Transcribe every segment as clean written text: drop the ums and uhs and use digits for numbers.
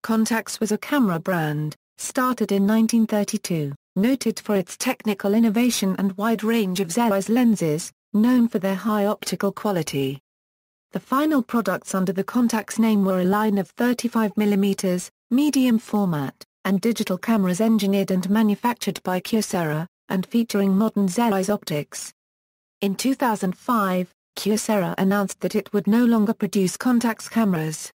Contax was a camera brand, started in 1932, noted for its technical innovation and wide range of Zeiss lenses, known for their high optical quality. The final products under the Contax name were a line of 35mm, medium format, and digital cameras engineered and manufactured by Kyocera, and featuring modern Zeiss optics. In 2005, Kyocera announced that it would no longer produce Contax cameras.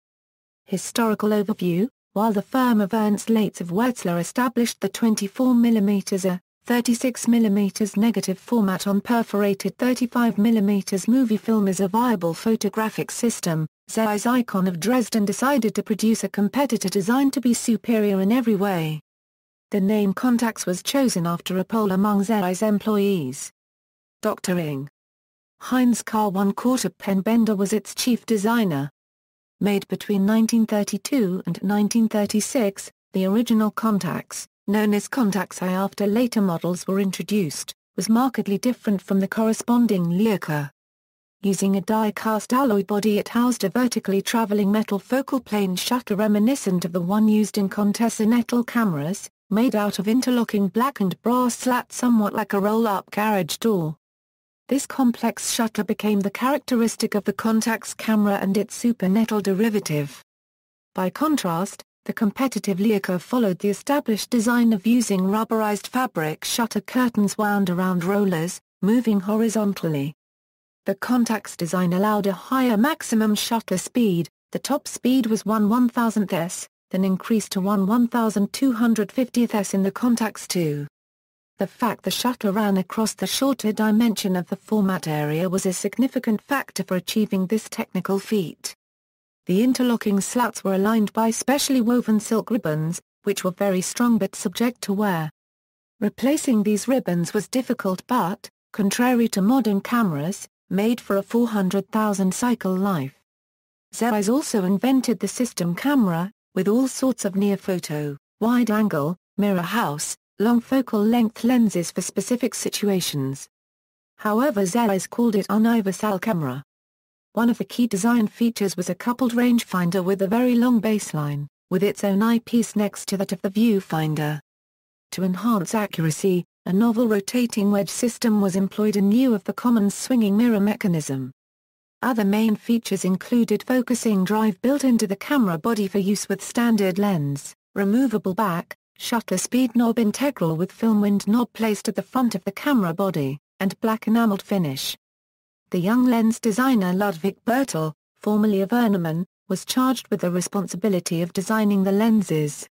Historical overview: while the firm of Ernst Laetz of Wetzlar established the 24mm, 36mm negative format on perforated 35mm movie film as a viable photographic system, Zeiss Icon of Dresden decided to produce a competitor designed to be superior in every way. The name Contax was chosen after a poll among Zeiss employees. Dr. Ing. Heinz Karl one-quarter Penbender was its chief designer. Made between 1932 and 1936, the original Contax, known as Contax I after later models were introduced, was markedly different from the corresponding Leica. Using a die-cast alloy body, it housed a vertically traveling metal focal plane shutter reminiscent of the one used in Continental cameras, made out of interlocking black and brass slats somewhat like a roll-up garage door. This complex shutter became the characteristic of the Contax camera and its super-metal derivative. By contrast, the competitive Leica followed the established design of using rubberized fabric shutter curtains wound around rollers, moving horizontally. The Contax design allowed a higher maximum shutter speed. The top speed was 1/1000th s, then increased to 1/1250th s in the Contax II. The fact the shutter ran across the shorter dimension of the format area was a significant factor for achieving this technical feat. The interlocking slats were aligned by specially woven silk ribbons, which were very strong but subject to wear. Replacing these ribbons was difficult but, contrary to modern cameras, made for a 400,000 cycle life. Zeiss also invented the system camera, with all sorts of near-photo, wide-angle, mirror house, long focal length lenses for specific situations. However, Zeiss called it universal camera. One of the key design features was a coupled rangefinder with a very long baseline, with its own eyepiece next to that of the viewfinder. To enhance accuracy, a novel rotating wedge system was employed in lieu of the common swinging mirror mechanism. Other main features included focusing drive built into the camera body for use with standard lens, removable back, shutter speed knob integral with film wind knob placed at the front of the camera body, and black enameled finish. The young lens designer Ludwig Bertel, formerly of Ernemann, was charged with the responsibility of designing the lenses.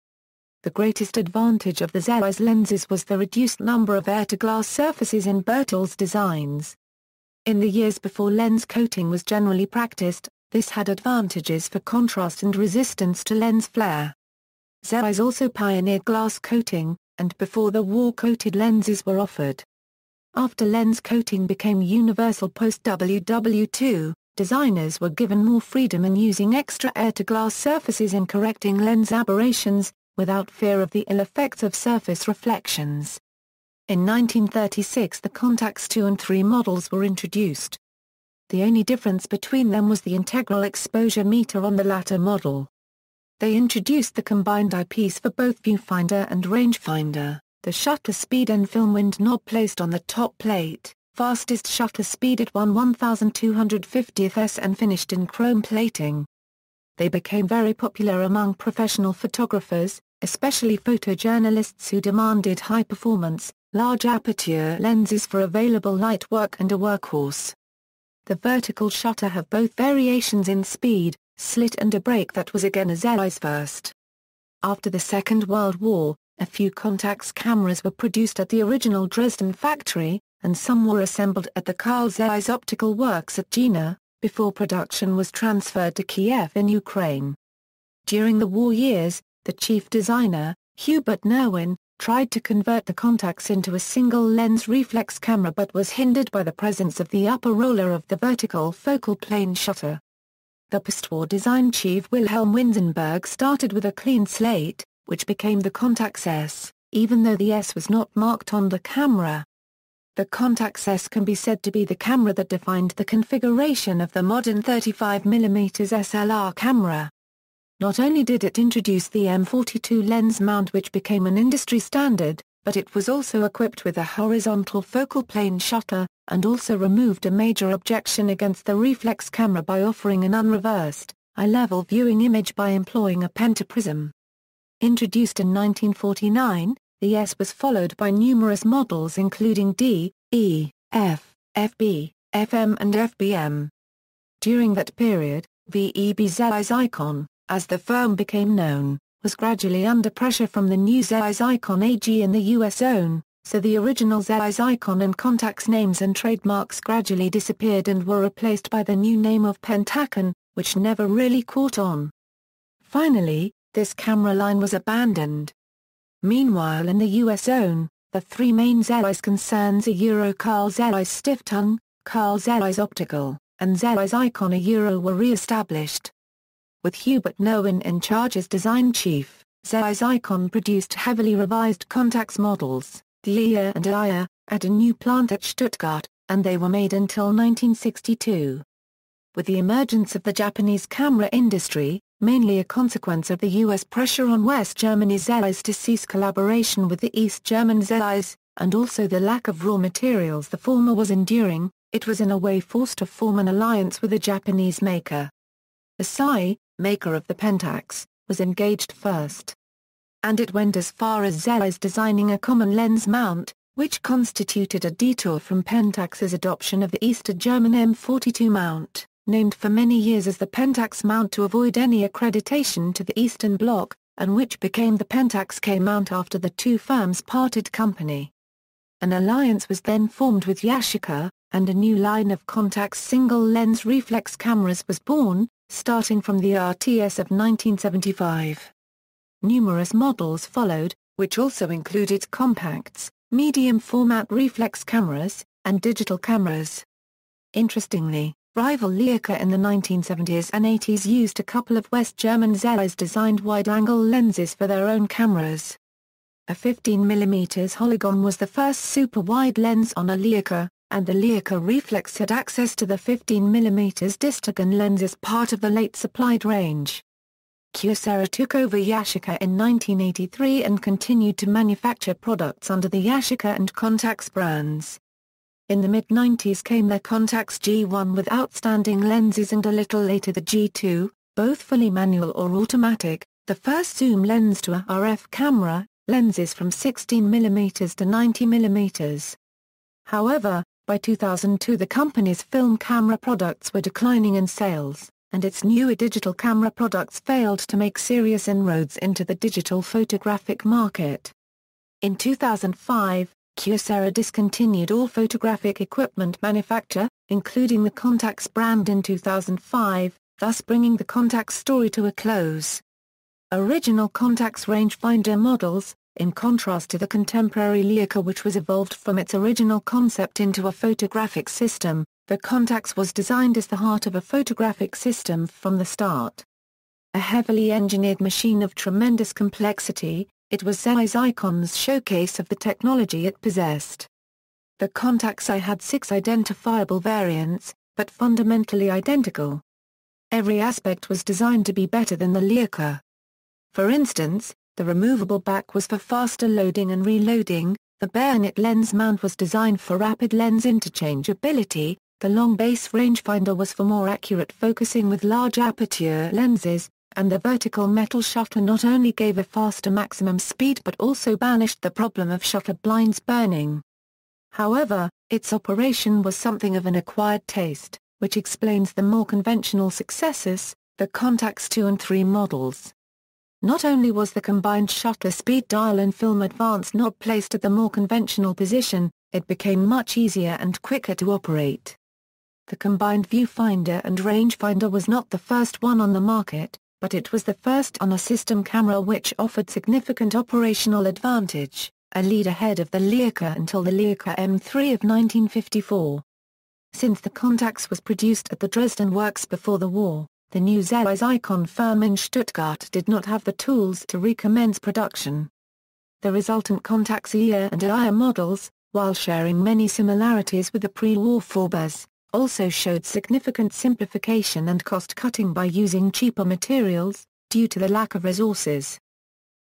The greatest advantage of the Zeiss lenses was the reduced number of air-to-glass surfaces in Bertel's designs. In the years before lens coating was generally practiced, this had advantages for contrast and resistance to lens flare. Zeiss also pioneered glass coating, and before the war coated lenses were offered. After lens coating became universal post-WW2, designers were given more freedom in using extra air-to-glass surfaces and correcting lens aberrations, without fear of the ill effects of surface reflections. In 1936 the Contax 2 and 3 models were introduced. The only difference between them was the integral exposure meter on the latter model. They introduced the combined eyepiece for both viewfinder and rangefinder, the shutter speed and film wind knob placed on the top plate, fastest shutter speed at 1/1250th s and finished in chrome plating. They became very popular among professional photographers, especially photojournalists who demanded high performance, large aperture lenses for available light work and a workhorse. The vertical shutter have both variations in speed, slit and a break that was again a Zeiss first. After the Second World War, a few Contax cameras were produced at the original Dresden factory, and some were assembled at the Carl Zeiss Optical Works at Jena, before production was transferred to Kiev in Ukraine. During the war years, the chief designer, Hubert Nerwin, tried to convert the Contax into a single-lens reflex camera but was hindered by the presence of the upper roller of the vertical focal plane shutter. The post-war design chief Wilhelm Winsenberg started with a clean slate, which became the Contax S, even though the S was not marked on the camera. The Contax S can be said to be the camera that defined the configuration of the modern 35mm SLR camera. Not only did it introduce the M42 lens mount which became an industry standard, but it was also equipped with a horizontal focal plane shutter, and also removed a major objection against the reflex camera by offering an unreversed, eye-level viewing image by employing a pentaprism. Introduced in 1949, the S was followed by numerous models including D, E, F, FB, FM and FBM. During that period, VEB Zeiss Icon, as the firm became known, was gradually under pressure from the new Zeiss Icon AG in the US zone, so the original Zeiss Icon and Contax names and trademarks gradually disappeared and were replaced by the new name of Pentagon, which never really caught on. Finally, this camera line was abandoned. Meanwhile in the US zone, the three main Zeiss concerns Carl Zeiss Stiftung, Carl Zeiss Optical, and Zeiss Icon were re-established. With Hubert Nowen in charge as design chief, Zeiss Icon produced heavily revised Contax models, the IA and IA, at a new plant at Stuttgart, and they were made until 1962. With the emergence of the Japanese camera industry, mainly a consequence of the US pressure on West Germany's Zeiss to cease collaboration with the East German Zeiss, and also the lack of raw materials the former was enduring, it was in a way forced to form an alliance with a Japanese maker. Asahi, maker of the Pentax, was engaged first. And it went as far as Zeiss designing a common lens mount, which constituted a detour from Pentax's adoption of the East German M42 mount, named for many years as the Pentax mount to avoid any accreditation to the Eastern Bloc, and which became the Pentax K mount after the two firms parted company. An alliance was then formed with Yashica, and a new line of Contax single-lens reflex cameras was born, starting from the RTS of 1975. Numerous models followed, which also included compacts, medium-format reflex cameras, and digital cameras. Interestingly, rival Leica in the 1970s and 80s used a couple of West German Zeiss-designed wide-angle lenses for their own cameras. A 15mm hologon was the first super-wide lens on a Leica, and the Leica reflex had access to the 15mm distagon lens as part of the late supplied range. Kyocera took over Yashica in 1983 and continued to manufacture products under the Yashica and Contax brands. In the mid-90s came their Contax G1 with outstanding lenses and a little later the G2, both fully manual or automatic, the first zoom lens to a RF camera, lenses from 16mm to 90mm. However, by 2002 the company's film camera products were declining in sales, and its newer digital camera products failed to make serious inroads into the digital photographic market. In 2005, Kyocera discontinued all photographic equipment manufacture, including the Contax brand in 2005, thus bringing the Contax story to a close. Original Contax rangefinder models, in contrast to the contemporary Leica which was evolved from its original concept into a photographic system, the Contax was designed as the heart of a photographic system from the start. A heavily engineered machine of tremendous complexity, it was Zeiss Icon's showcase of the technology it possessed. The Contax I had 6 identifiable variants, but fundamentally identical. Every aspect was designed to be better than the Leica. For instance, the removable back was for faster loading and reloading, the bayonet lens mount was designed for rapid lens interchangeability, the long base rangefinder was for more accurate focusing with large aperture lenses, and the vertical metal shutter not only gave a faster maximum speed but also banished the problem of shutter blinds burning. However, its operation was something of an acquired taste, which explains the more conventional successes, the Contax 2 and 3 models. Not only was the combined shutter speed dial and film advance knob placed at the more conventional position, it became much easier and quicker to operate. The combined viewfinder and rangefinder was not the first one on the market, but it was the first on a system camera which offered significant operational advantage, a lead ahead of the Leica until the Leica M3 of 1954. Since the Contax was produced at the Dresden works before the war, the new Zeiss Icon firm in Stuttgart did not have the tools to recommence production. The resultant Contax IA and IA models, while sharing many similarities with the pre-war forebears, also showed significant simplification and cost-cutting by using cheaper materials, due to the lack of resources.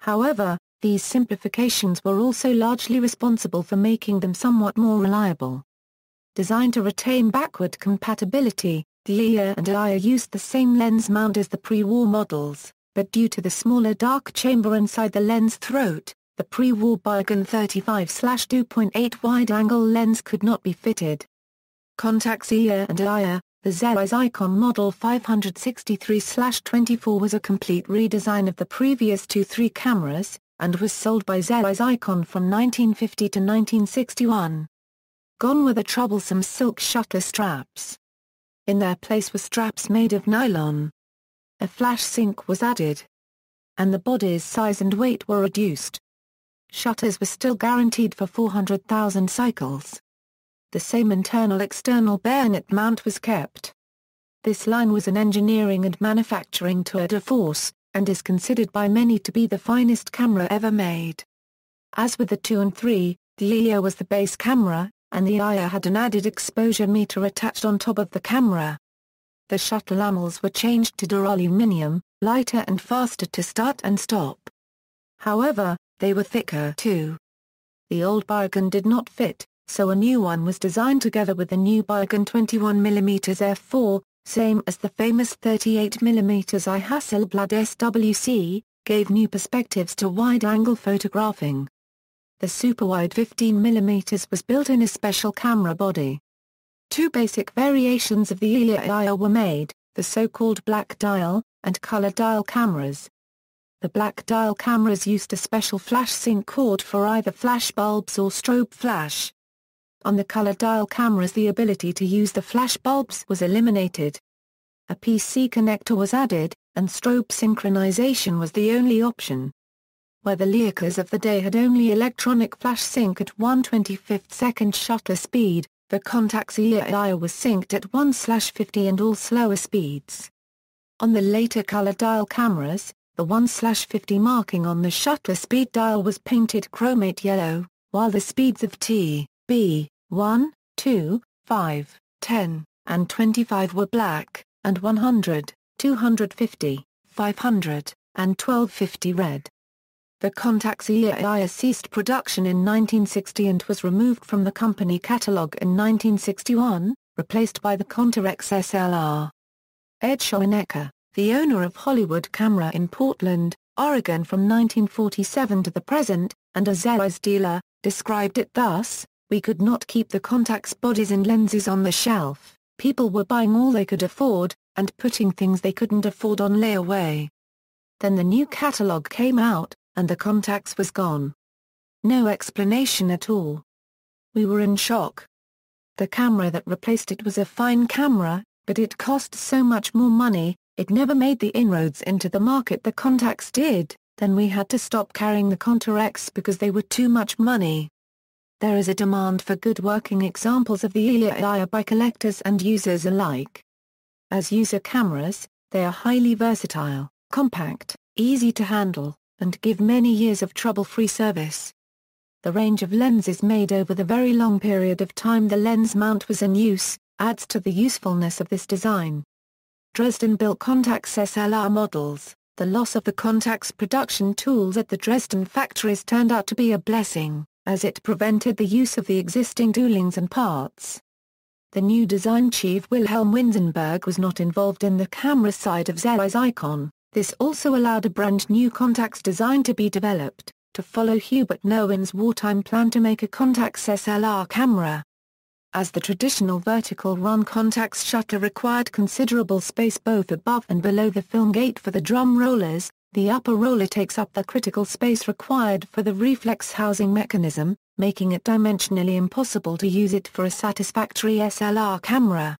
However, these simplifications were also largely responsible for making them somewhat more reliable. Designed to retain backward compatibility, the Iya and Iya used the same lens mount as the pre-war models, but due to the smaller dark chamber inside the lens throat, the pre-war Biogun 35/2.8 wide-angle lens could not be fitted. Contax Iya and Iya, the Zeiss Icon model 563/24 was a complete redesign of the previous 2.3 cameras, and was sold by Zeiss Icon from 1950 to 1961. Gone were the troublesome silk shutter straps. In their place were straps made of nylon. A flash sync was added, and the body's size and weight were reduced. Shutters were still guaranteed for 400,000 cycles. The same internal-external bayonet mount was kept. This line was an engineering and manufacturing tour de force, and is considered by many to be the finest camera ever made. As with the 2 and 3, the Iya was the base camera, and the Iya had an added exposure meter attached on top of the camera. The shutter lamels were changed to duraluminum, lighter and faster to start and stop. However, they were thicker too. The old Biogun did not fit, so a new one was designed together with the new Biogun 21mm f4, same as the famous 38mm I Hasselblad SWC, gave new perspectives to wide-angle photographing. The superwide 15mm was built in a special camera body. Two basic variations of the Iya were made, the so-called black dial, and color dial cameras. The black dial cameras used a special flash sync cord for either flash bulbs or strobe flash. On the color dial cameras the ability to use the flash bulbs was eliminated. A PC connector was added, and strobe synchronization was the only option. Where the Leicas of the day had only electronic flash sync at 1/25 second shutter speed, the Contax Iya was synced at 1/50 and all slower speeds. On the later color dial cameras, the 1/50 marking on the shutter speed dial was painted chromate yellow, while the speeds of T, B, 1, 2, 5, 10, and 25 were black, and 100, 250, 500, and 1250 red. The Contax Iya ceased production in 1960 and was removed from the company catalog in 1961, replaced by the Contax SLR. Ed Schoenecker, the owner of Hollywood Camera in Portland, Oregon from 1947 to the present, and a Zeiss dealer, described it thus: "We could not keep the Contax bodies and lenses on the shelf, people were buying all they could afford, and putting things they couldn't afford on layaway. Then the new catalog came out, and the Contax was gone. No explanation at all. We were in shock. The camera that replaced it was a fine camera, but it cost so much more money, it never made the inroads into the market the Contax did, then we had to stop carrying the Contax because they were too much money." There is a demand for good working examples of the Iya by collectors and users alike. As user cameras, they are highly versatile, compact, easy to handle, and give many years of trouble-free service. The range of lenses made over the very long period of time the lens mount was in use, adds to the usefulness of this design. Dresden built Contax SLR models. The loss of the Contax production tools at the Dresden factories turned out to be a blessing, as it prevented the use of the existing toolings and parts. The new design chief Wilhelm Winzenberg was not involved in the camera side of Zeiss Icon. This also allowed a brand new Contax design to be developed, to follow Hubert Nowen's wartime plan to make a Contax SLR camera. As the traditional vertical run Contax shutter required considerable space both above and below the film gate for the drum rollers, the upper roller takes up the critical space required for the reflex housing mechanism, making it dimensionally impossible to use it for a satisfactory SLR camera.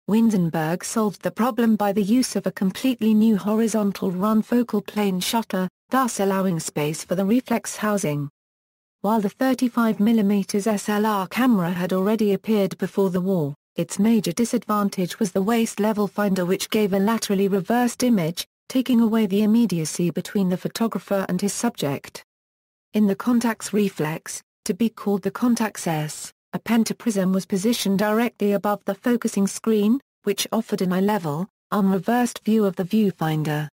Winzenberg solved the problem by the use of a completely new horizontal run focal plane shutter, thus allowing space for the reflex housing. While the 35mm SLR camera had already appeared before the war, its major disadvantage was the waist level finder, which gave a laterally reversed image, taking away the immediacy between the photographer and his subject. In the Contax reflex, to be called the Contax S, a pentaprism was positioned directly above the focusing screen, which offered an eye-level, unreversed view of the viewfinder.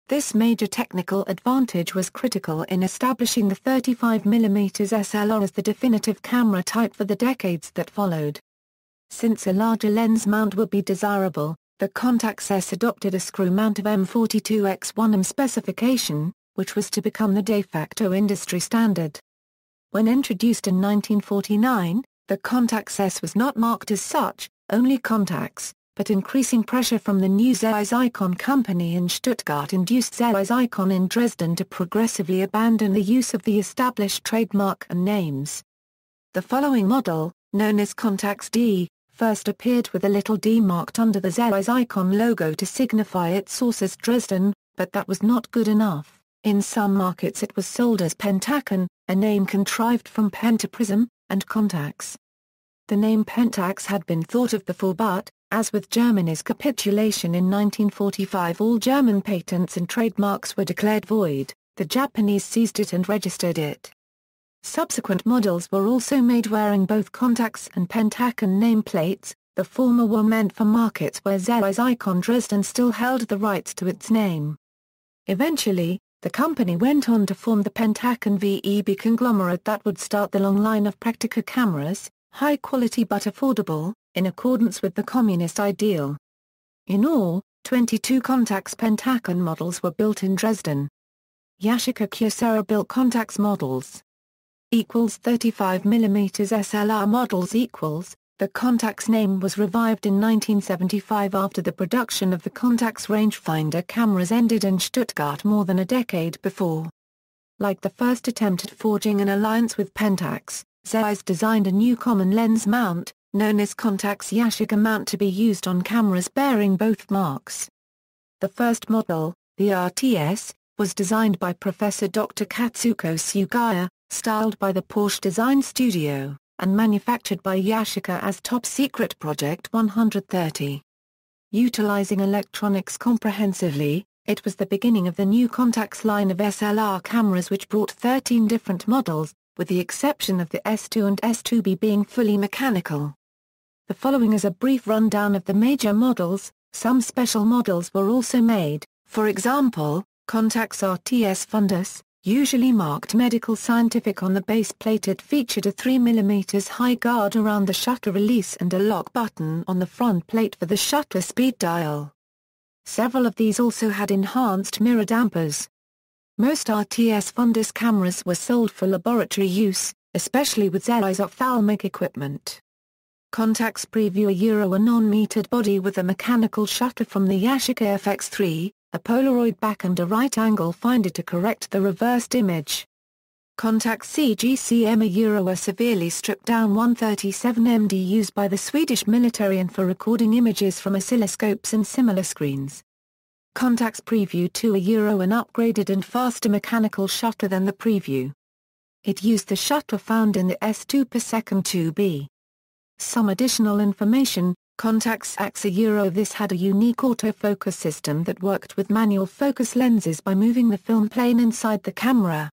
This major technical advantage was critical in establishing the 35mm SLR as the definitive camera type for the decades that followed. Since a larger lens mount would be desirable, the Contax S adopted a screw mount of M42x1mm specification, which was to become the de facto industry standard. When introduced in 1949, the Contax S was not marked as such, only Contax, but increasing pressure from the new Zeiss company in Stuttgart induced Zeiss in Dresden to progressively abandon the use of the established trademark and names. The following model, known as Contax D, first appeared with a little d marked under the Zeiss logo to signify its source as Dresden, but that was not good enough. In some markets it was sold as Pentax, a name contrived from pentaprism, and Contax. The name Pentax had been thought of before but, as with Germany's capitulation in 1945, all German patents and trademarks were declared void, the Japanese seized it and registered it. Subsequent models were also made wearing both Contax and Pentax nameplates, the former were meant for markets where Zeiss Dresden still held the rights to its name. Eventually, the company went on to form the Pentax VEB conglomerate that would start the long line of Praktica cameras, high quality but affordable, in accordance with the communist ideal. In all, 22 Contax Pentax models were built in Dresden. Yashica-Kyocera built Contax models. 35mm SLR models equals. The Contax name was revived in 1975 after the production of the Contax rangefinder cameras ended in Stuttgart more than a decade before. Like the first attempt at forging an alliance with Pentax, Zeiss designed a new common lens mount, known as Contax Yashica mount, to be used on cameras bearing both marks. The first model, the RTS, was designed by Professor Dr. Katsuko Sugaya, styled by the Porsche Design Studio, and manufactured by Yashica as Top Secret Project 130. Utilizing electronics comprehensively, it was the beginning of the new Contax line of SLR cameras, which brought 13 different models, with the exception of the S2 and S2B being fully mechanical. The following is a brief rundown of the major models. Some special models were also made, for example, Contax RTS Fundus, usually marked medical scientific on the base plate. It featured a 3mm high guard around the shutter release and a lock button on the front plate for the shutter speed dial. Several of these also had enhanced mirror dampers. Most RTS Fundus cameras were sold for laboratory use, especially with Zeiss ophthalmic equipment. Contax Preview, a non-metered body with a mechanical shutter from the Yashica FX3, a Polaroid back and a right-angle finder to correct the reversed image. Contax CGCM, a severely stripped-down 137mm used by the Swedish military and for recording images from oscilloscopes and similar screens. Contax Preview 2, an upgraded and faster mechanical shutter than the Preview. It used the shutter found in the S2 per second 2B. Some additional information. Contax AX, this had a unique autofocus system that worked with manual focus lenses by moving the film plane inside the camera.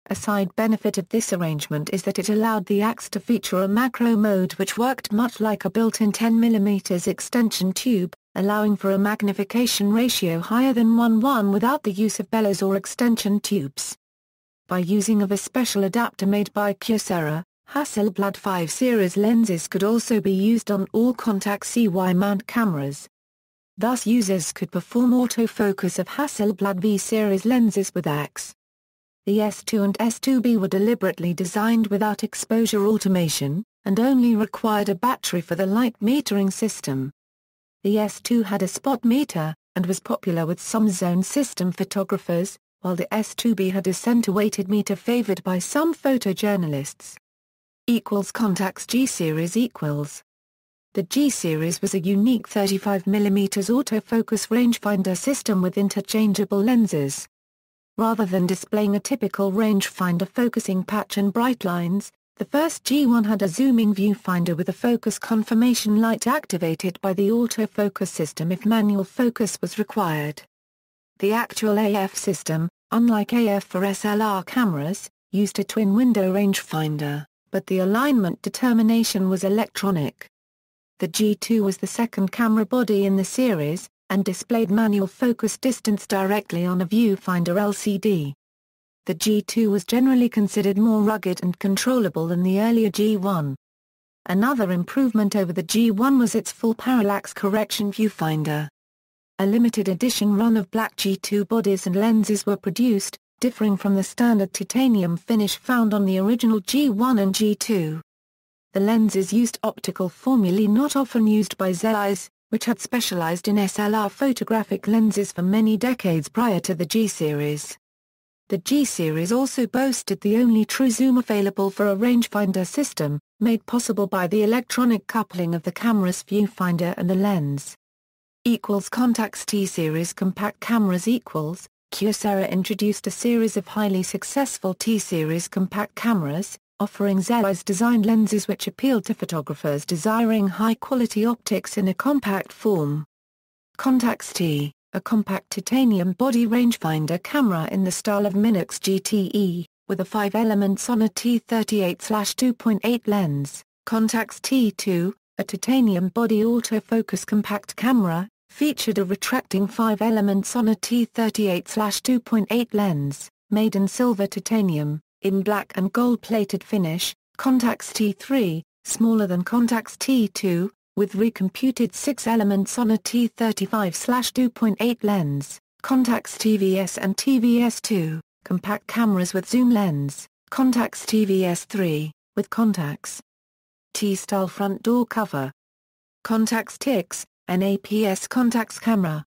A side benefit of this arrangement is that it allowed the AX to feature a macro mode which worked much like a built-in 10mm extension tube, allowing for a magnification ratio higher than 1:1 without the use of bellows or extension tubes. By using of a special adapter made by Kyocera, Hasselblad 5 series lenses could also be used on all Contax CY mount cameras. Thus users could perform autofocus of Hasselblad V series lenses with AX. The S2 and S2B were deliberately designed without exposure automation, and only required a battery for the light metering system. The S2 had a spot meter, and was popular with some zone system photographers, while the S2B had a center-weighted meter favored by some photojournalists. Contax G-Series equals. The G-Series was a unique 35mm autofocus rangefinder system with interchangeable lenses. Rather than displaying a typical rangefinder focusing patch and bright lines, the first G1 had a zooming viewfinder with a focus confirmation light activated by the autofocus system if manual focus was required. The actual AF system, unlike AF for SLR cameras, used a twin-window rangefinder, but the alignment determination was electronic. The G2 was the second camera body in the series, and displayed manual focus distance directly on a viewfinder LCD. The G2 was generally considered more rugged and controllable than the earlier G1. Another improvement over the G1 was its full parallax correction viewfinder. A limited edition run of black G2 bodies and lenses were produced, differing from the standard titanium finish found on the original G1 and G2. The lenses used optical formulae not often used by Zeiss, which had specialized in SLR photographic lenses for many decades prior to the G-series. The G-series also boasted the only true zoom available for a rangefinder system, made possible by the electronic coupling of the camera's viewfinder and the lens. Contax T-series compact cameras Kyocera introduced a series of highly successful T-series compact cameras, offering Zeiss-designed lenses which appealed to photographers desiring high-quality optics in a compact form. Contax T, a compact titanium body rangefinder camera in the style of Minox GTE, with a 5-element Sonnar T38/2.8 lens. Contax T2, a titanium body autofocus compact camera, featured a retracting 5-element Sonnar T38/2.8 lens, made in silver titanium, in black and gold-plated finish. Contax T3, smaller than Contax T2, with recomputed 6-element Sonnar T35/2.8 lens. Contax TVS and TVS2, compact cameras with zoom lens. Contax TVS3, with Contax T-style front door cover. Contax TIX, an APS Contax camera.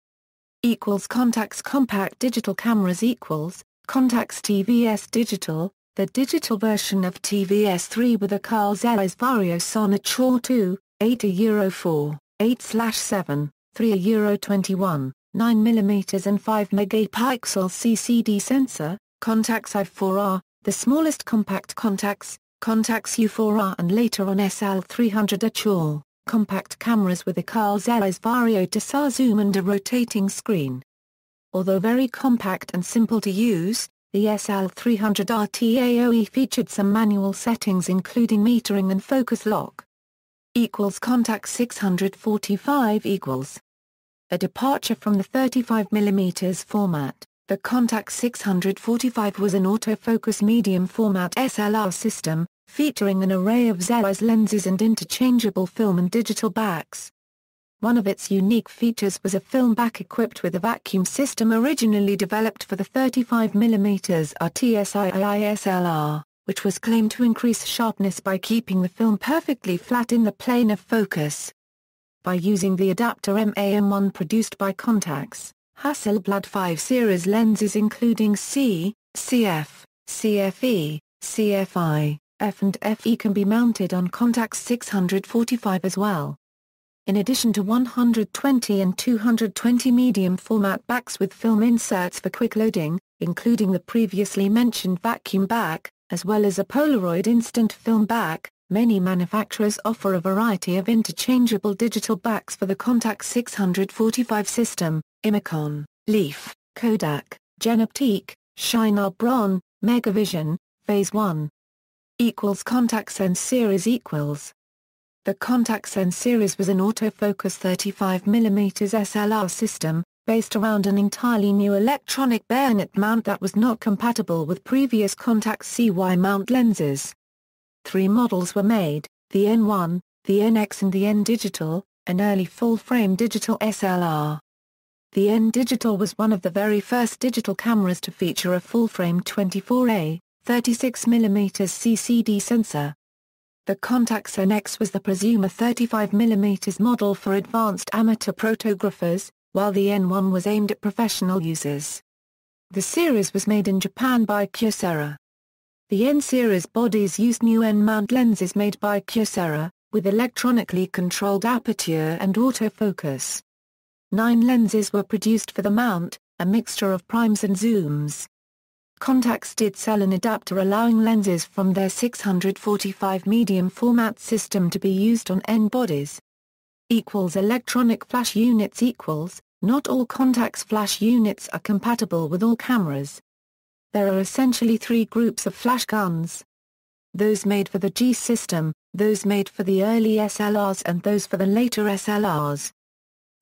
Contax compact digital cameras Contax TVS digital, the digital version of TVS3 with a Carl Zeiss Vario Sonnar CHOR2, 8 4, 8/7, 3 21, 9mm and 5MP CCD sensor. Contax i4R, the smallest compact Contax U4R and later on SL300 CHOR, compact cameras with a Carl Zeiss Vario Tessar zoom and a rotating screen. Although very compact and simple to use, the SL300 RTAOE featured some manual settings including metering and focus lock. Contax 645 A departure from the 35mm format, the Contax 645 was an autofocus medium format SLR system, featuring an array of Zeiss lenses and interchangeable film and digital backs. One of its unique features was a film back equipped with a vacuum system originally developed for the 35mm RTSII SLR, which was claimed to increase sharpness by keeping the film perfectly flat in the plane of focus. By using the adapter MAM1 produced by Contax, Hasselblad 5 series lenses including C, CF, CFE, CFI, F and FE can be mounted on Contax 645 as well. In addition to 120 and 220 medium format backs with film inserts for quick loading, including the previously mentioned vacuum back, as well as a Polaroid instant film back, many manufacturers offer a variety of interchangeable digital backs for the Contax 645 system: Imicon, Leaf, Kodak, Genoptique, Shinar Bron, Megavision, Phase 1. Contax N series The Contax N series was an autofocus 35mm SLR system, based around an entirely new electronic bayonet mount that was not compatible with previous Contax CY mount lenses. 3 models were made, the N1, the NX and the N Digital, an early full-frame digital SLR. The N Digital was one of the very first digital cameras to feature a full-frame 24A, 36mm CCD sensor. The Contax NX was the prosumer 35mm model for advanced amateur photographers, while the N1 was aimed at professional users. The series was made in Japan by Kyocera. The N-series bodies used new N-mount lenses made by Kyocera, with electronically controlled aperture and autofocus. 9 lenses were produced for the mount, a mixture of primes and zooms. Contax did sell an adapter allowing lenses from their 645 medium format system to be used on N bodies. Electronic flash units Not all Contax flash units are compatible with all cameras. There are essentially 3 groups of flash guns. Those made for the G system, those made for the early SLRs and those for the later SLRs.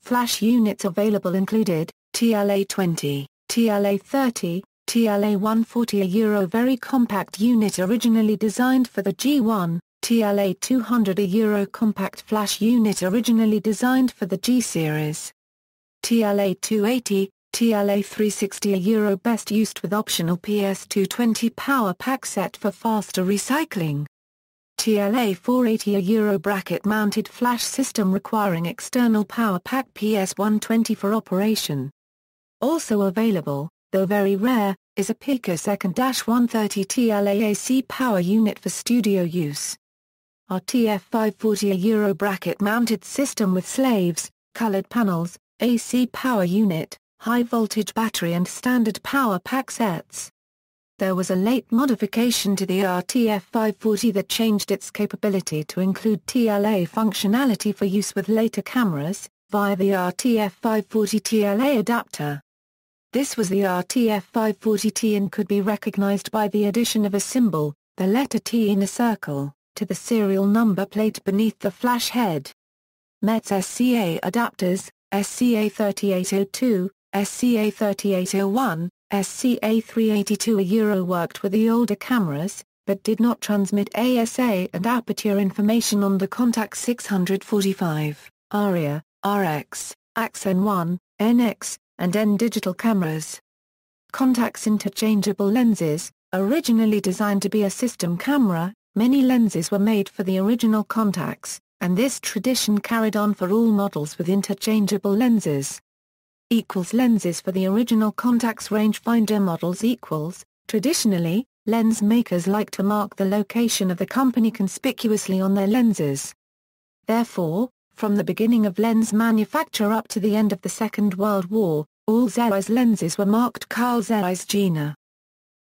Flash units available included TLA-20, TLA-30, TLA-140, a Euro very compact unit originally designed for the G1, TLA-200, a Euro compact flash unit originally designed for the G series, TLA-280, TLA-360, a Euro best used with optional PS220 power pack set for faster recycling, TLA-480, a Euro bracket-mounted flash system requiring external power pack PS120 for operation. Also available, though very rare, is a picosecond-130 TLA AC power unit for studio use. RTF540, a Euro bracket-mounted system with slaves, colored panels, AC power unit, high-voltage battery and standard power pack sets. There was a late modification to the RTF540 that changed its capability to include TLA functionality for use with later cameras, via the RTF540 TLA adapter. This was the RTF540T and could be recognized by the addition of a symbol, the letter T in a circle, to the serial number plate beneath the flash head. METS SCA adapters, SCA3802, SCA3801, SCA382, a Euro worked with the older cameras, but did not transmit ASA and aperture information on the Contax 645, ARIA, RX, AXN1, NX, and N digital cameras. Contax interchangeable lenses, originally designed to be a system camera, many lenses were made for the original Contax, and this tradition carried on for all models with interchangeable lenses. Lenses for the original Contax rangefinder models. Traditionally, lens makers like to mark the location of the company conspicuously on their lenses. Therefore, from the beginning of lens manufacture up to the end of the Second World War, all Zeiss lenses were marked Carl Zeiss Jena.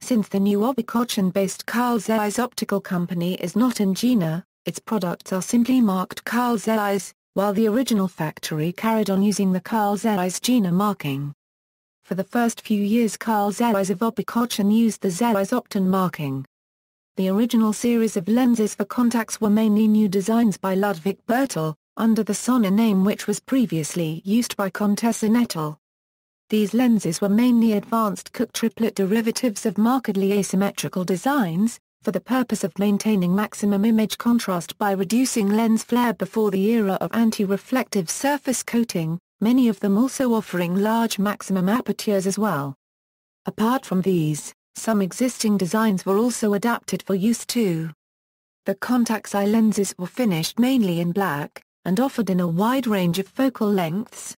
Since the new Oberkochen-based Carl Zeiss optical company is not in Jena, its products are simply marked Carl Zeiss, while the original factory carried on using the Carl Zeiss Jena marking. For the first few years Carl Zeiss of Oberkochen used the Zeiss Opton marking. The original series of lenses for Contax were mainly new designs by Ludwig Bertel, under the Sonner name which was previously used by Continental. These lenses were mainly advanced Cook triplet derivatives of markedly asymmetrical designs, for the purpose of maintaining maximum image contrast by reducing lens flare before the era of anti-reflective surface coating, many of them also offering large maximum apertures as well. Apart from these, some existing designs were also adapted for use too. The Contax eye lenses were finished mainly in black, and offered in a wide range of focal lengths.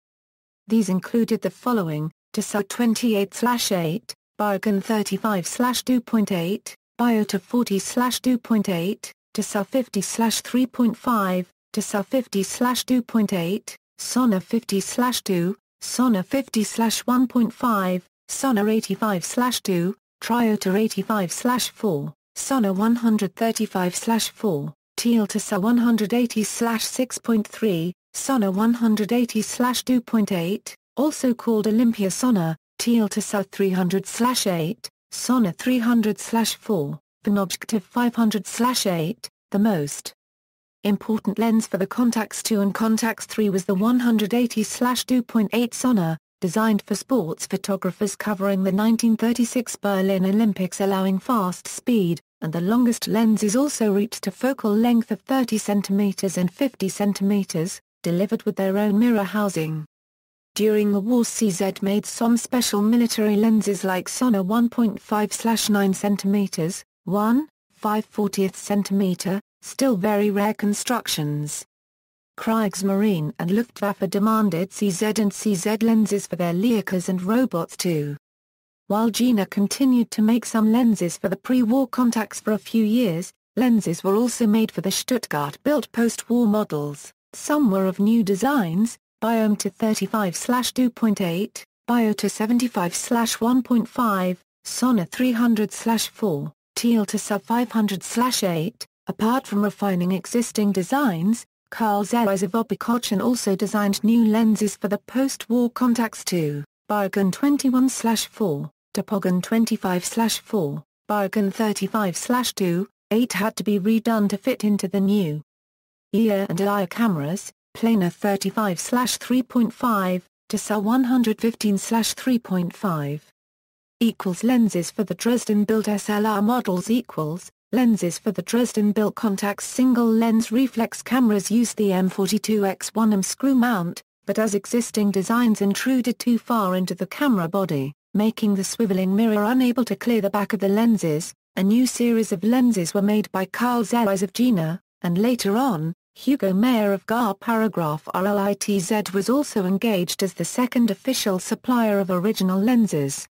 These included the following: Tissot 28/8, Biogun 35/2.8, Biota 40/2.8, Tissot 50/3.5, Tissot 50/2.8, Sonner 50/2, Sonner 50/1.5, Sonner 85/2, Triota 85/4, Sonner 135/4, Teal Tissot 180/6.3, Sonner 180/2.8, also called Olympia Sonner, Teal Tissot 300/8, Sonner 300/4, Panobjective 500/8, the most important lens for the Contax 2 and Contax 3 was the 180/2.8 Sonner, designed for sports photographers covering the 1936 Berlin Olympics allowing fast speed, and the longest lenses also reached a focal length of 30 cm and 50 cm, delivered with their own mirror housing. During the war CZ made some special military lenses like Sonner 1.5/9 cm, 1/5/40 cm, still very rare constructions. Kriegsmarine and Luftwaffe demanded CZ and CZ lenses for their Lyrikas and robots too. While Jena continued to make some lenses for the pre-war Contax for a few years, lenses were also made for the Stuttgart-built post-war models. Some were of new designs: Biome to 35/2.8, Biota 75/1.5, Sonner 300/4, Teal to sub 500/8. Apart from refining existing designs, Carl Zeiss of Oberkochen also designed new lenses for the post-war Contax 2, Biogun 21/4, Topogon 25/4, Biogun 35/2, 8 had to be redone to fit into the new EA and IA cameras, Planar 35/3.5, Tessar 115/3.5. Equals lenses for the Dresden-built SLR models equals, lenses for the Dresden-built Contax single-lens reflex cameras use the M42X1M screw mount, but as existing designs intruded too far into the camera body, making the swiveling mirror unable to clear the back of the lenses, a new series of lenses were made by Carl Zeiss of Jena, and later on, Hugo Meyer of GAR Paragraph RLITZ was also engaged as the second official supplier of original lenses.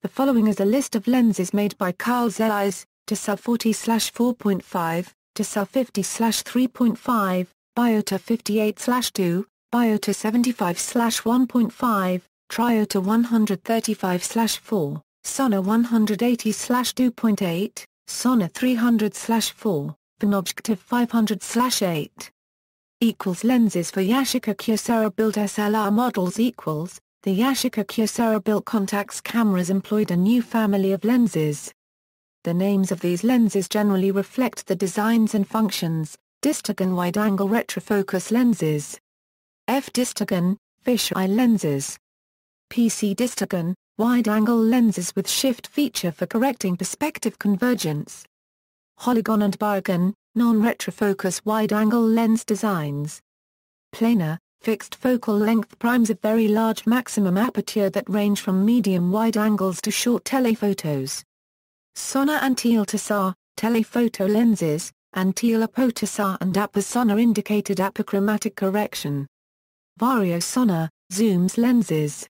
The following is a list of lenses made by Carl Zeiss: Tessar 40/4.5, Tessar 50/3.5, Biota 58/2, Biota 75/1.5, Triota 135/4, Sona 180/2.8, Sona 300/4, Panobjective 500/8. Equals lenses for Yashica-Kyocera built SLR models equals, the Yashica-Kyocera built Contax cameras employed a new family of lenses. The names of these lenses generally reflect the designs and functions: distagon wide-angle retrofocus lenses, f-distagon, fisheye lenses, PC-distagon, wide-angle lenses with shift feature for correcting perspective convergence, Polygon and Biogon, non-retrofocus wide-angle lens designs. Planar, fixed focal length primes of very large maximum aperture that range from medium wide angles to short telephotos. Sona and Tessar, telephoto lenses, and Tessar and Sona indicated apochromatic correction. Vario Sona, zooms lenses.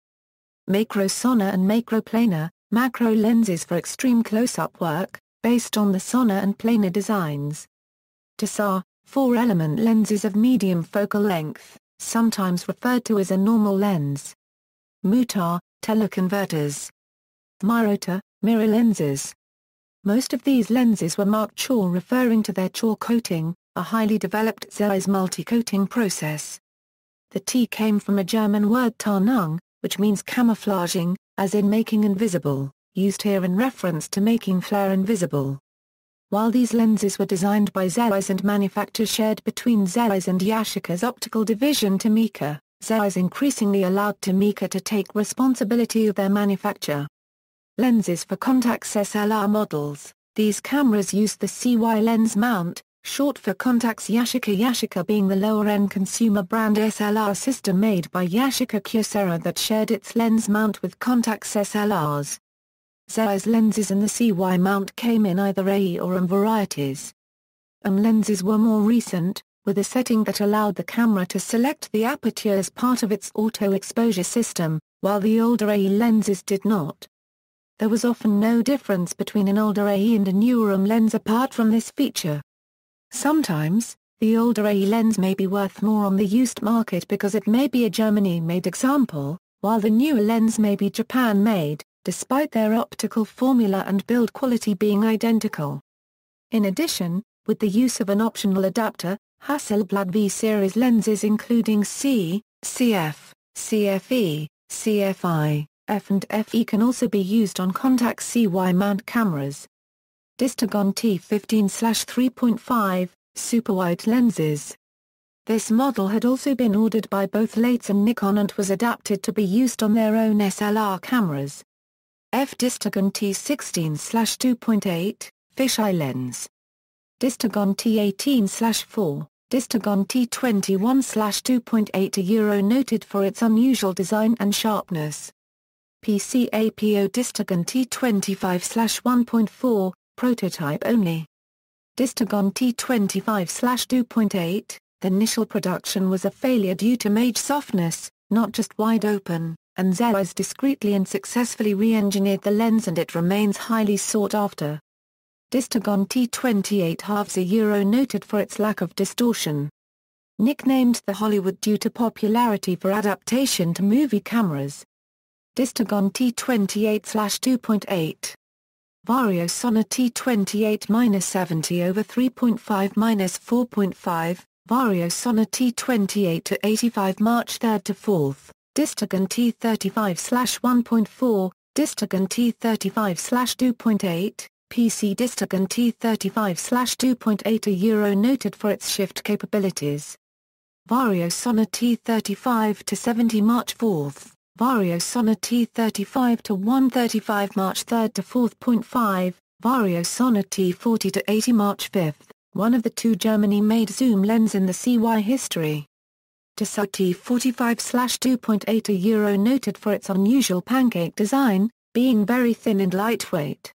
Macro Sona and macroplanar, macro lenses for extreme close-up work, based on the Sona and planar designs. Tessar, four-element lenses of medium focal length, sometimes referred to as a normal lens. Mutar, teleconverters. Myrota, mirror lenses. Most of these lenses were marked Chaw, referring to their Chaw coating, a highly developed Zeiss multi-coating process. The T came from a German word Tarnung, which means camouflaging, as in making invisible, used here in reference to making flare invisible. While these lenses were designed by Zeiss and manufacture shared between Zeiss and Yashica's optical division Tamica, Zeiss increasingly allowed Tamica to take responsibility of their manufacture. Lenses for Contax SLR models. These cameras used the CY lens mount, short for Contax Yashica being the lower-end consumer brand SLR system made by Yashica-Kyocera that shared its lens mount with Contax SLRs. Zeiss lenses in the CY mount came in either AE or AM varieties. AM lenses were more recent, with a setting that allowed the camera to select the aperture as part of its auto-exposure system, while the older AE lenses did not. There was often no difference between an older AE and a newer AM lens apart from this feature. Sometimes, the older AE lens may be worth more on the used market because it may be a Germany-made example, while the newer lens may be Japan-made, despite their optical formula and build quality being identical. In addition, with the use of an optional adapter, Hasselblad V-series lenses including C, CF, CFE, CFI, F and FE can also be used on Contax CY mount cameras. Distagon T15/3.5, superwide lenses. This model had also been ordered by both Leica and Nikon and was adapted to be used on their own SLR cameras. F-distagon T16/2.8, fisheye lens. Distagon T18/4, Distagon T21/2.8 Euro noted for its unusual design and sharpness. PCAPO Distagon T25/1.4, prototype only. Distagon T25/2.8, the initial production was a failure due to image softness, not just wide open, and Zeiss discreetly and successfully re-engineered the lens and it remains highly sought after. Distagon T28 Euro noted for its lack of distortion. Nicknamed the Hollywood due to popularity for adaptation to movie cameras. Distagon T28/2.8. Vario Sona T28-70/3.5-4.5, Vario Sona T28-85 March 3-4. Distagon T35/1.4, Distagon T35/2.8, PC Distagon T35/2.8 Euro noted for its shift capabilities. Vario Sonner T35 to 70 March 4th, Vario Sonner T35 to 135 March 3rd to 4th.5, Vario Sonner T40 to 80 March 5th, one of the two Germany-made zoom lens in the CY history. Tissot T45/2.8 Euro noted for its unusual pancake design, being very thin and lightweight.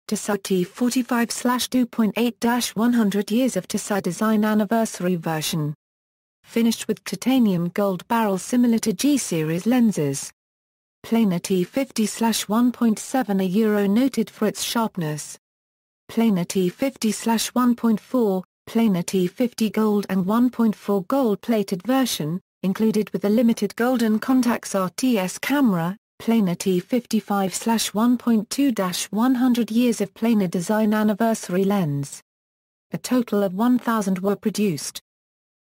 Tissot T45/2.8 100 years of Tissot design anniversary version. Finished with titanium gold barrel similar to G-series lenses. Planar T50/1.7 Euro noted for its sharpness. Planar T50/1.4, Planar T50 gold and 1.4 gold-plated version, included with a limited golden Contax RTS camera. Planar T55/1.2 100 years of planar design anniversary lens. A total of 1,000 were produced.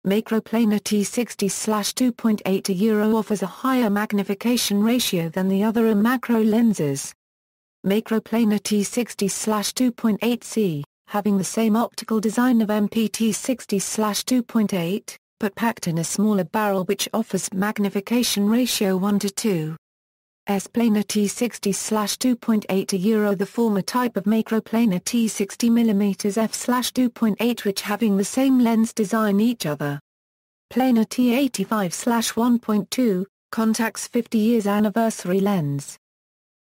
Macroplanar T60/2.8 Euro offers a higher magnification ratio than the other macro lenses. Macroplanar T60/2.8C, having the same optical design of MPT 60/2.8, but packed in a smaller barrel which offers magnification ratio 1:2. S-planar T60/2.8 Euro, the former type of macroplanar T60mm f/2.8 which having the same lens design each other. Planar T85/1.2, Contax 50 years anniversary lens.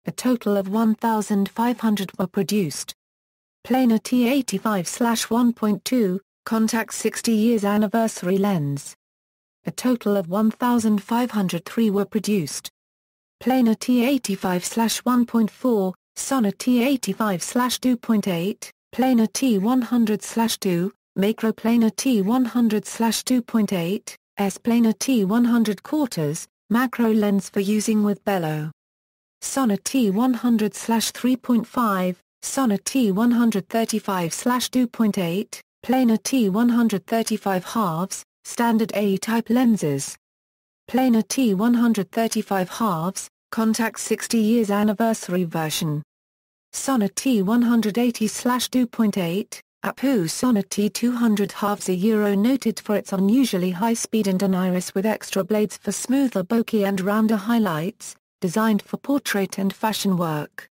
A total of 1,500 were produced. Planar T85/1.2, Contax 60 years anniversary lens. A total of 1,503 were produced. Planar T85/1.4, Sonner T85/2.8, Planar T100/2, Macroplanar T100/2.8, S-planar T100 quarters, macro lens for using with bellow. Sonner T100/3.5, Sonner T135/2.8, Planar T135 halves, standard A-type lenses. Planar T135 halves, Contax 60 years anniversary version. Sonner T180/2.8, Apu Sonner T200 halves Euro noted for its unusually high speed and an iris with extra blades for smoother bokeh and rounder highlights, designed for portrait and fashion work.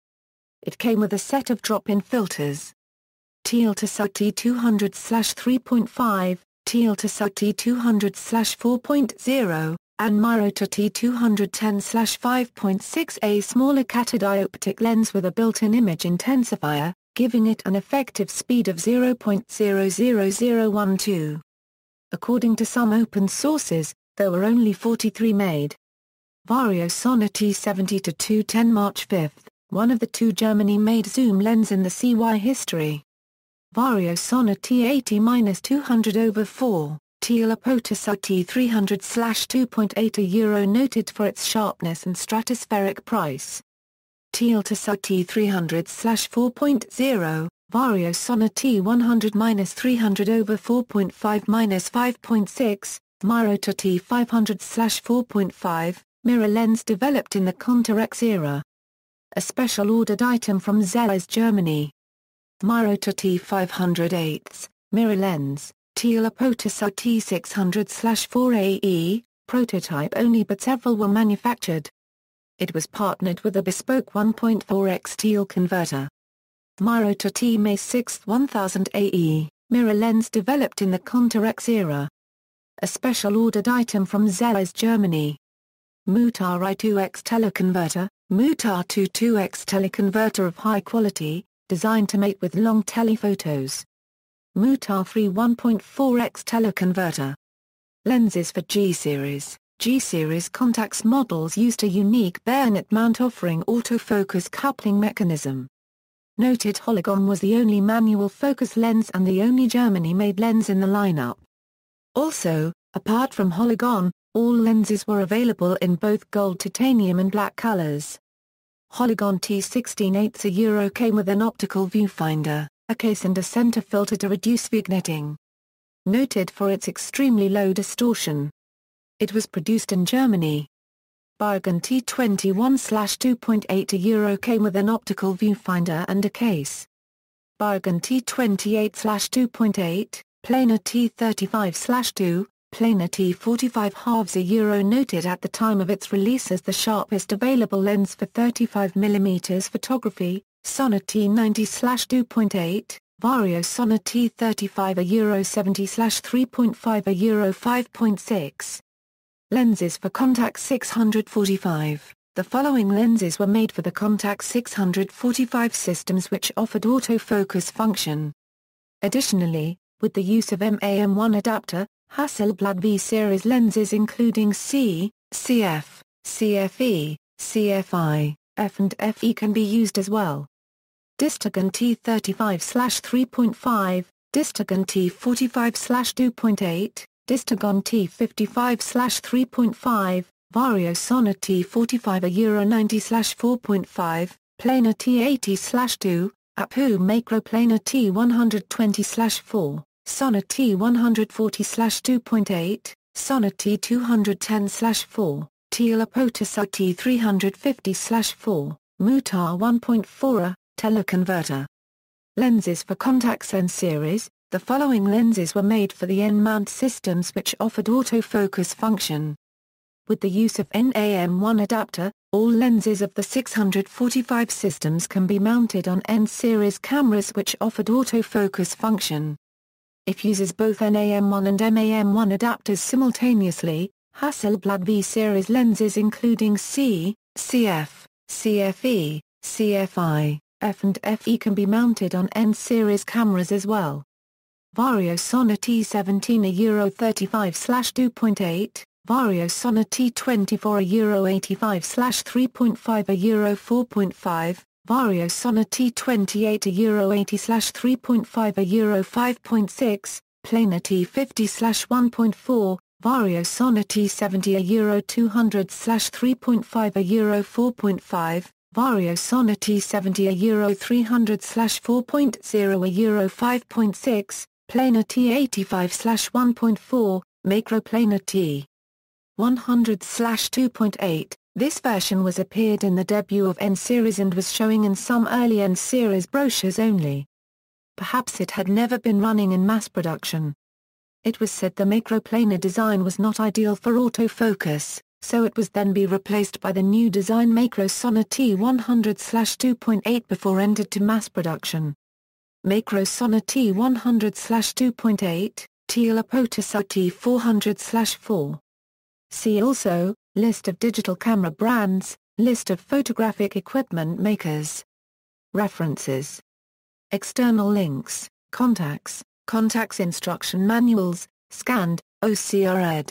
It came with a set of drop-in filters. Teal Tissot T200/3.5, Teal Tissot T200/4.0, and Mirota T210/5.6, a smaller catadioptic lens with a built-in image intensifier, giving it an effective speed of 0.00012. According to some open sources, there were only 43 made. Vario Sonner T70 to 210 March 5th, one of the two Germany-made zoom lens in the CY history. Vario Sonner T80-200/4. Teal Tissot T300/2.8 Euro noted for its sharpness and stratospheric price. Teal Tissot T300/4.0, Vario Sonner T100-300/4.5-5.6, Mirota T500/4.5, mirror lens developed in the Contax era. A special ordered item from Zeiss, Germany. Mirota T500/8, mirror lens. Teal Tissot T600/4AE, prototype only but several were manufactured. It was partnered with a bespoke 1.4x Teal converter. Mirota T-May 6 1000 AE, mirror lens developed in the Contax era. A special ordered item from Zeiss, Germany. Mutar I2X teleconverter, Mutar 22X teleconverter of high quality, designed to mate with long telephotos. Mutar 3 1.4x teleconverter. Lenses for G-series. G-series Contax models used a unique bayonet mount offering autofocus coupling mechanism. Noted Hologon was the only manual focus lens and the only Germany-made lens in the lineup. Also, apart from Hologon, all lenses were available in both gold titanium and black colors. Hologon T16/8 Euro came with an optical viewfinder, a case and a center filter to reduce vignetting. Noted for its extremely low distortion. It was produced in Germany. Bargain T21/2.8 Euro came with an optical viewfinder and a case. Bargain T28/2.8, Planar T35/2, planar T45 halves euro noted at the time of its release as the sharpest available lens for 35mm photography, Sonnar T90/2.8, Vario Sonnar T35 euro 70/3.5 euro 5.6. Lenses for Contax 645. The following lenses were made for the Contax 645 systems which offered autofocus function. Additionally, with the use of MAM1 adapter, Hasselblad V-series lenses including C, CF, CFE, CFI, F and FE can be used as well. Distagon T35/3.5, Distagon T45/2.8, Distagon T55/3.5, Vario Sonnar T45 euro 90/4.5, planar T80/2, Apu macroplanar T120/4, Sonnar T140/2.8, Sonnar T210/4, Telepotasar T350/4, Mutar 1.4, teleconverter. Lenses for Contax N series. The following lenses were made for the N-mount systems which offered autofocus function. With the use of NAM1 adapter, all lenses of the 645 systems can be mounted on N-series cameras which offered autofocus function. If uses both NAM1 and MAM1 adapters simultaneously, Hasselblad V-series lenses including C, CF, CFE, CFI, F and FE can be mounted on N-series cameras as well. Vario Sonnar T17 euro 35/2.8, Vario Sonnar T24 euro 85/3.5 euro 4.5, Vario Sonnar T28 euro 80/3.5 euro 5.6, planar T50/1.4, Vario Sonnar T70 euro 200/3.5 euro 4.5, Vario Sonnar T70 euro 300/4.0 euro 5.6, planar T85/1.4, macroplanar T100/2.8. This version was appeared in the debut of N-series and was showing in some early N-series brochures only. Perhaps it had never been running in mass production. It was said the macroplanar design was not ideal for autofocus, so it was then be replaced by the new design Macro Sonnar T100/2.8 before entered to mass production. Macro Sonnar T100/2.8, Telepotasar T400/4. See also, List of digital camera brands, List of photographic equipment makers. References. External links, Contax, Contax instruction manuals, scanned, OCR ed.